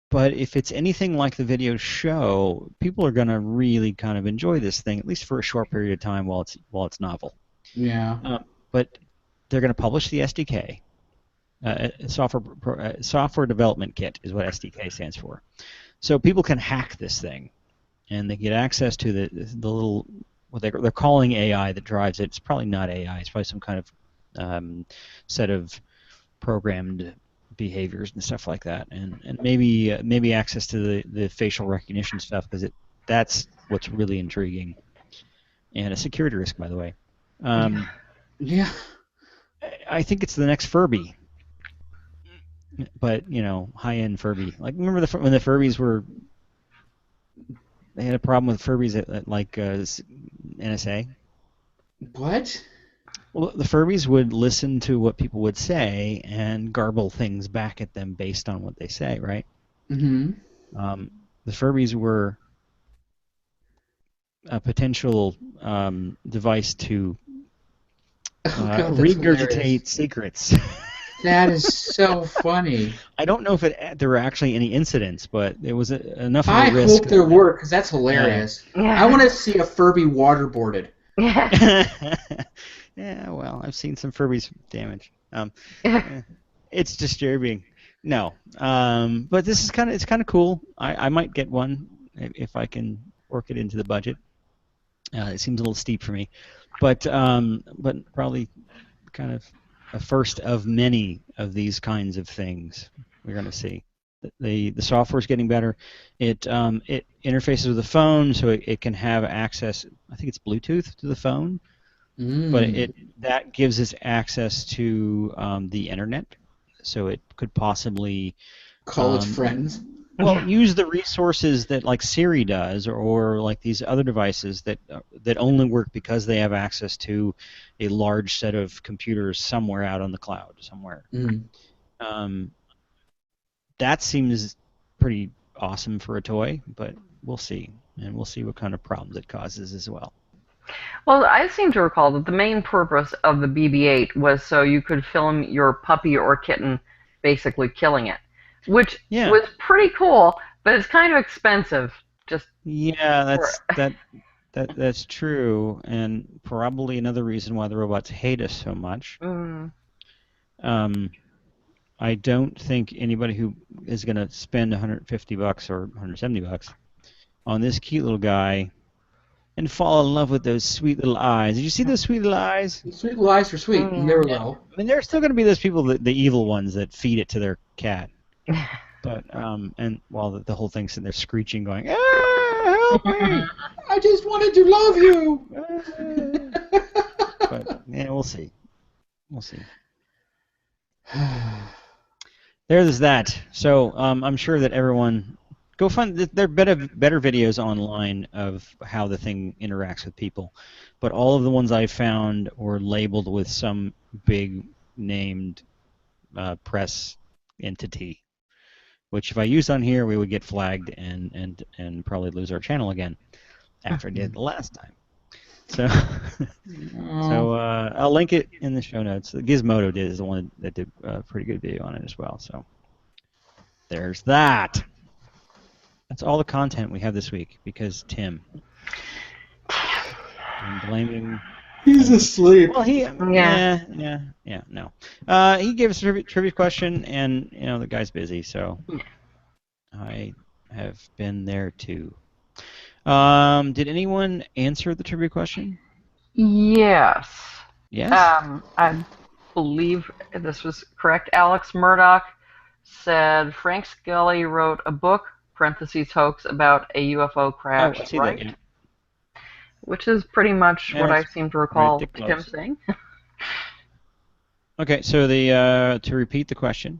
But if it's anything like the videos show, people are going to really kind of enjoy this thing, at least for a short period of time while it's novel. Yeah. But they're going to publish the SDK. Software Development Kit is what SDK stands for. So people can hack this thing, and they get access to the little what they're calling AI that drives it. It's probably not AI. It's probably some kind of set of programmed behaviors and stuff like that, and maybe access to the facial recognition stuff, because that's what's really intriguing, and a security risk, by the way. Yeah. I think it's the next Furby, but high-end Furby. Like, remember when the Furbies were. They had a problem with Furbies at like NSA. What? Well, the Furbies would listen to what people would say and garble things back at them based on what they say, right? Mm-hmm. The Furbies were a potential device to regurgitate hilarious. secrets. That is so funny. I don't know if there were actually any incidents, but it was enough of I a risk. hope there were, because that's hilarious. Yeah. I want to see a Furby waterboarded. Yeah, well, I've seen some Furbies damaged. It's disturbing. No, but this is it's kind of cool. I might get one if I can work it into the budget. It seems a little steep for me, but probably kind of a first of many of these kinds of things we're going to see. The software is getting better. It interfaces with the phone, so it can have access. I think it's Bluetooth to the phone, but that gives us access to the internet, so it could possibly call its friends. Well, use the resources that like Siri does, or like these other devices that only work because they have access to a large set of computers somewhere out on the cloud somewhere. That seems pretty awesome for a toy, but we'll see, and we'll see what kind of problems it causes as well. Well, I seem to recall that the main purpose of the BB-8 was so you could film your puppy or kitten basically killing it, which was pretty cool, but it's kind of expensive. That's true, and probably another reason why the robots hate us so much. I don't think anybody who is going to spend $150 or $170 on this cute little guy and fall in love with those sweet little eyes. Did you see those sweet little eyes? The sweet little eyes are sweet, and they were little. I mean, there are still going to be those people, the evil ones, that feed it to their cat. But and while the whole thing's sitting there screeching, going, "Ah, help me! I just wanted to love you." But yeah, we'll see. We'll see. There's that. So I'm sure that everyone go find there are better videos online of how the thing interacts with people, but all of the ones I found were labeled with some big named press entity, which if I used on here we would get flagged and probably lose our channel again after I did the last time. So I'll link it in the show notes. Gizmodo is the one that did a pretty good video on it as well. So there's that. That's all the content we have this week because Tim. I'm blaming. He's asleep. Well, no. He gave us a trivia question, and the guy's busy, so I have been there too. Did anyone answer the trivia question? Yes. Yes? I believe this was correct. Alex Murdoch said Frank Scully wrote a book, parentheses hoax, about a UFO crash, right? That, yeah. Which is pretty much what I seem to recall Tim saying. Okay, so to repeat the question.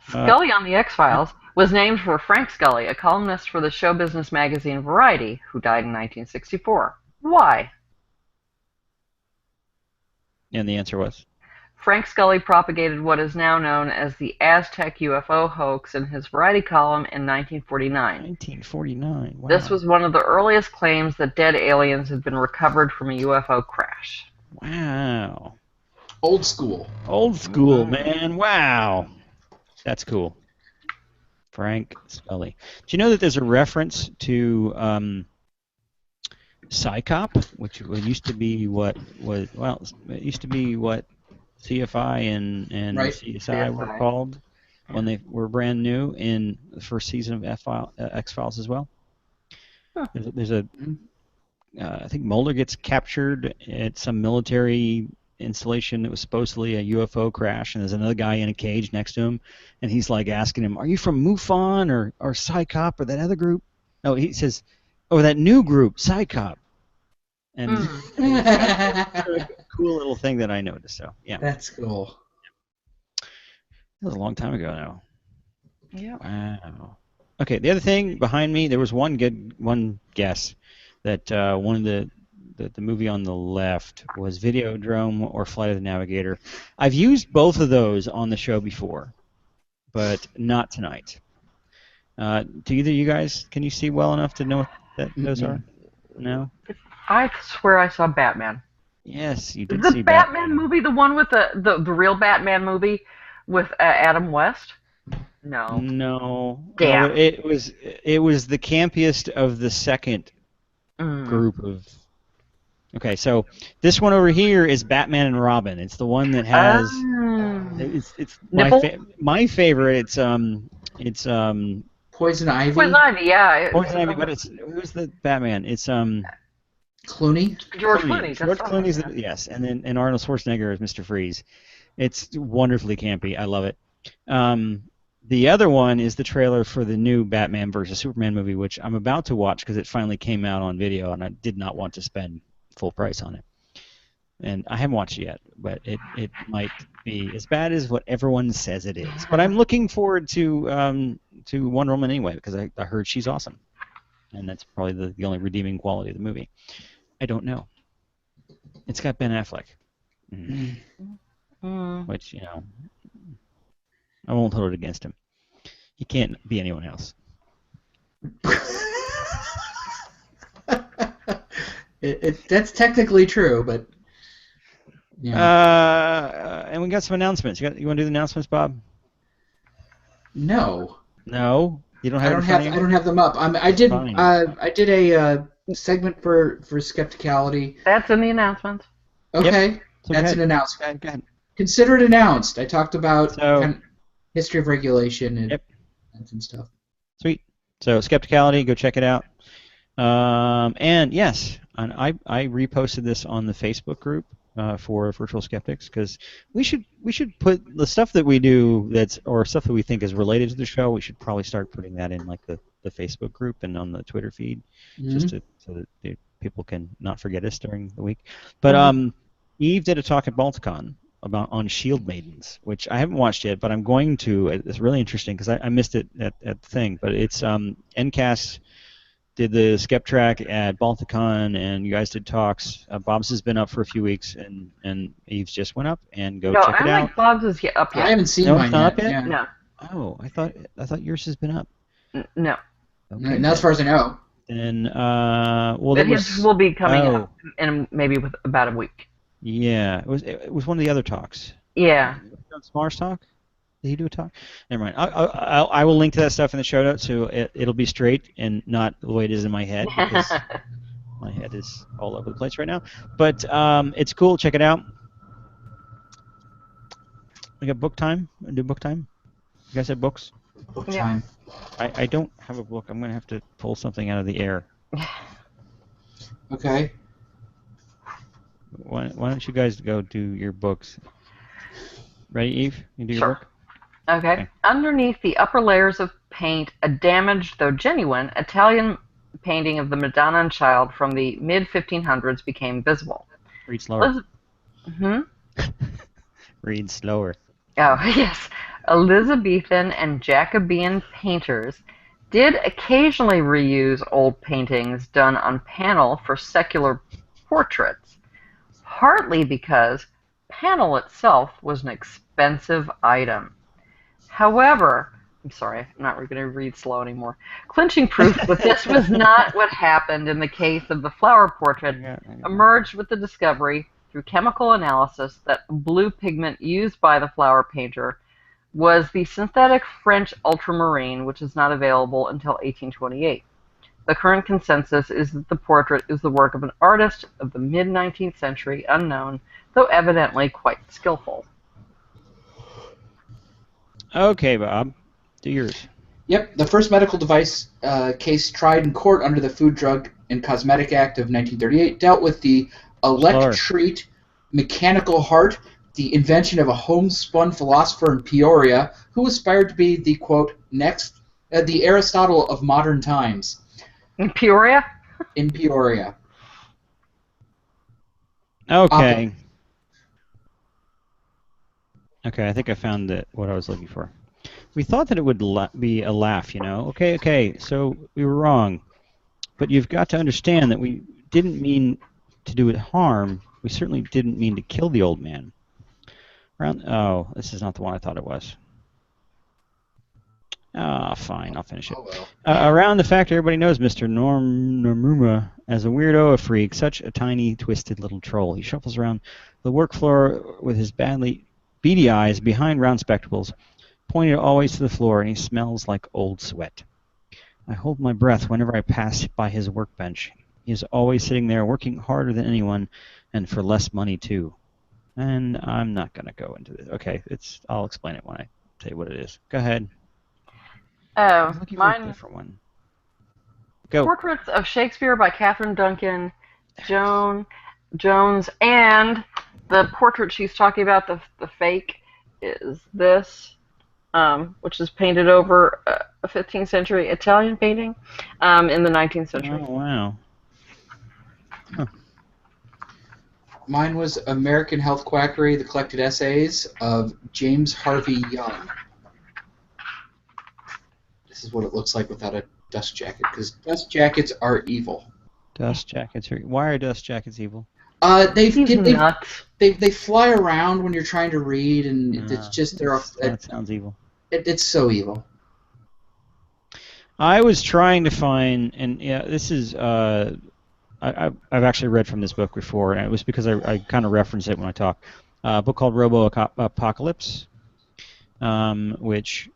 Scully on the X-Files was named for Frank Scully, a columnist for the show business magazine Variety, who died in 1964. Why? And the answer was? Frank Scully propagated what is now known as the Aztec UFO hoax in his Variety column in 1949. 1949, wow. This was one of the earliest claims that dead aliens had been recovered from a UFO crash. Wow. Old school. Old school, man. Wow. That's cool. Frank Scully. Do you know that there's a reference to Psycop, which used to be what CFI and CSI were called when they were brand new in the first season of X-Files as well? Huh. There's I think Mulder gets captured at some military installation that was supposedly a UFO crash, and there's another guy in a cage next to him, and he's like asking him, "Are you from MUFON or Psycop or that other group?" No, he says, "Oh, that new group, Psycop." And a cool little thing that I noticed. So yeah, that's cool. That was a long time ago now. Yeah. Wow. Okay, the other thing behind me, there was one guess that one of the movie on the left was Videodrome or Flight of the Navigator. I've used both of those on the show before, but not tonight. Do either of you guys, can you see well enough to know what those are? No? I swear I saw Batman. Yes, you did see see Batman. Batman Movie, the one with the real Batman movie with Adam West? No. No. Damn. No, it was the campiest of the second group of... Okay, so this one over here is Batman and Robin. It's the one that has it's my favorite. It's Poison Ivy. Poison Ivy, yeah. Poison Ivy, but who's the Batman? It's Clooney. George Clooney. George That's Clooney's yes, and then Arnold Schwarzenegger as Mr. Freeze. It's wonderfully campy. I love it. The other one is the trailer for the new Batman versus Superman movie, which I'm about to watch because it finally came out on video, and I did not want to spend full price on it. And I haven't watched it yet, but it might be as bad as what everyone says it is. But I'm looking forward to Wonder Woman anyway because I heard she's awesome, and that's probably the only redeeming quality of the movie. I don't know. It's got Ben Affleck, which I won't hold it against him. He can't be anyone else. That's technically true, but yeah. And we got some announcements. You want to do the announcements, Bob? No. No, you don't have. I don't have them up. I did. Fine. I did a segment for Skepticality. That's in the announcements. Okay, Yep. that's an announcement. Go ahead. Consider it announced. I talked about So, history of regulation and, Yep. and stuff. Sweet. So Skepticality, go check it out. And yes, I reposted this on the Facebook group for Virtual Skeptics because we should put the stuff that we do or stuff that we think is related to the show. We should probably start putting that in like the Facebook group and on the Twitter feed, just so that people can not forget us during the week. But Eve did a talk at Balticon on shield maidens, which I haven't watched yet, but I'm going to. It's really interesting because I missed it at the thing. But it's NCAS did the Skep track at Balticon, and you guys did talks. Bob's has been up for a few weeks, and Eve's just went up, and go check it out. I don't think Bob's is up yet. I haven't seen mine not yet. up yet? Yeah. No. Oh, I thought yours has been up. No. Okay. Not as far as I know. Then well, But there his was, will be coming up in maybe with about a week. yeah, it was one of the other talks. Yeah. Smar's talk. Did he do a talk? Never mind. I will link to that stuff in the show notes, so it'll be straight and not the way it is in my head because my head is all over the place right now. But it's cool. Check it out. We got book time. Do book time. You guys have books? Book Yeah. time. I don't have a book. I'm gonna have to pull something out of the air. Okay. Why don't you guys go do your books? Ready, Eve? You do your Sure. book? Okay. Underneath the upper layers of paint, a damaged, though genuine, Italian painting of the Madonna and Child from the mid-1500s became visible. Read slower. Mm-hmm. Read slower. Oh, yes. Elizabethan and Jacobean painters did occasionally reuse old paintings done on panel for secular portraits, partly because panel itself was an expensive item. However, I'm sorry, I'm not going to read slow anymore. Clinching proof that this was not what happened in the case of the flower portrait emerged with the discovery through chemical analysis that blue pigment used by the flower painter was the synthetic French ultramarine, which is not available until 1828. The current consensus is that the portrait is the work of an artist of the mid-19th century, unknown, though evidently quite skillful. Okay, Bob. Do yours. Yep, the first medical device case tried in court under the Food, Drug, and Cosmetic Act of 1938 dealt with the electrete mechanical heart, the invention of a homespun philosopher in Peoria who aspired to be the, quote, the Aristotle of modern times. In Peoria? In Peoria. Okay. Okay, I think I found what I was looking for. We thought that it would be a laugh, Okay, so we were wrong. But you've got to understand that we didn't mean to do it harm. We certainly didn't mean to kill the old man. Oh, this is not the one I thought it was. Fine, I'll finish it. Oh, well. Around the fact everybody knows Mr. Normuma as a weirdo, a freak, such a tiny, twisted little troll. He shuffles around the work floor with his badly beady eyes behind round spectacles, pointed always to the floor, and he smells like old sweat. I hold my breath whenever I pass by his workbench. He is always sitting there working harder than anyone, and for less money, too. And I'm not going to go into this. Okay, I'll explain it when I tell you what it is. Go ahead. Oh, I'm looking for a mine. different one. Go. Portraits of Shakespeare by Catherine Duncan Jones, and the portrait she's talking about, the fake, is this, which is painted over a 15th century Italian painting in the 19th century. Oh, wow. Huh. Mine was American Health Quackery, the collected essays of James Harvey Young. This is what it looks like without a dust jacket, because dust jackets are evil. Dust jackets are... Why are dust jackets evil? They Nuts. fly around when you're trying to read, and it's just That sounds evil. It's so evil. I was trying to find, and yeah, this is... I've actually read from this book before, and it was because I kind of reference it when I talk. A book called Robo-Apocalypse, which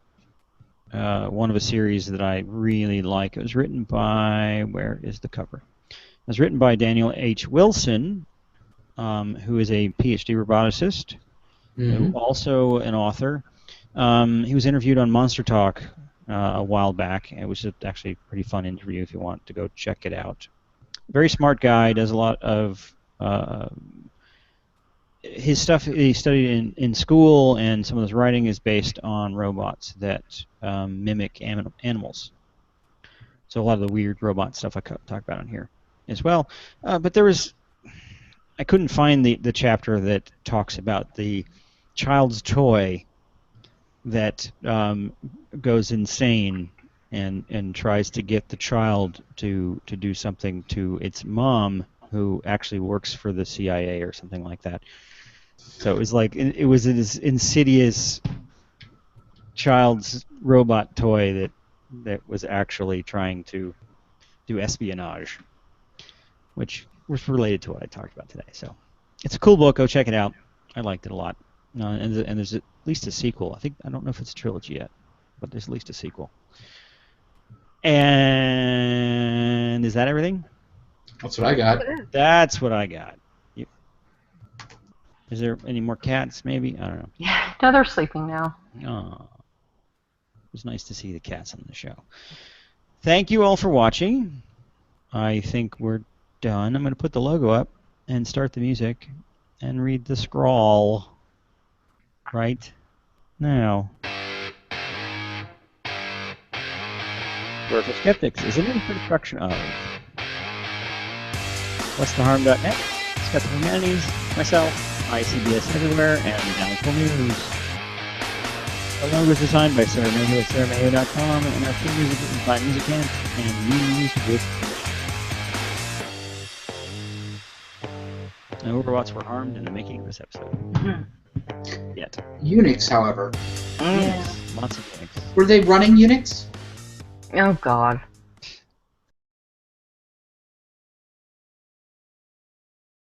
one of a series that I really like. It was written by... Where is the cover? It was written by Daniel H. Wilson, who is a PhD roboticist, who also an author. He was interviewed on Monster Talk a while back. It was actually a pretty fun interview if you want to go check it out. Very smart guy, does a lot of his stuff he studied in school, and some of his writing is based on robots that mimic animals. So a lot of the weird robot stuff I talk about on here as well. But I couldn't find the chapter that talks about the child's toy that goes insane and tries to get the child to do something to its mom, who actually works for the CIA or something like that. So it was like it was this insidious child's robot toy that was actually trying to do espionage, which was related to what I talked about today. So it's a cool book. Go check it out. I liked it a lot. And there's at least a sequel. I don't know if it's a trilogy yet, but there's at least a sequel. And is that everything? That's what I got. That's what I got. Is there any more cats, maybe? I don't know. Yeah, no, they're sleeping now. Oh, it was nice to see the cats on the show. Thank you all for watching. I think we're done. I'm going to put the logo up and start the music and read the scrawl right now. Virtual Skeptics is an introduction of What'sTheHarm.net, Skeptical Humanities, myself, ICBS Everywhere, and Downful News. The logo is designed by Sarah Mayhew at SarahMayhew.com, and our theme music is written by Musicant and used with permission. No robots were harmed in the making of this episode. Yet. Unix, however. Yes, lots of things. Were they running Unix? Oh, God.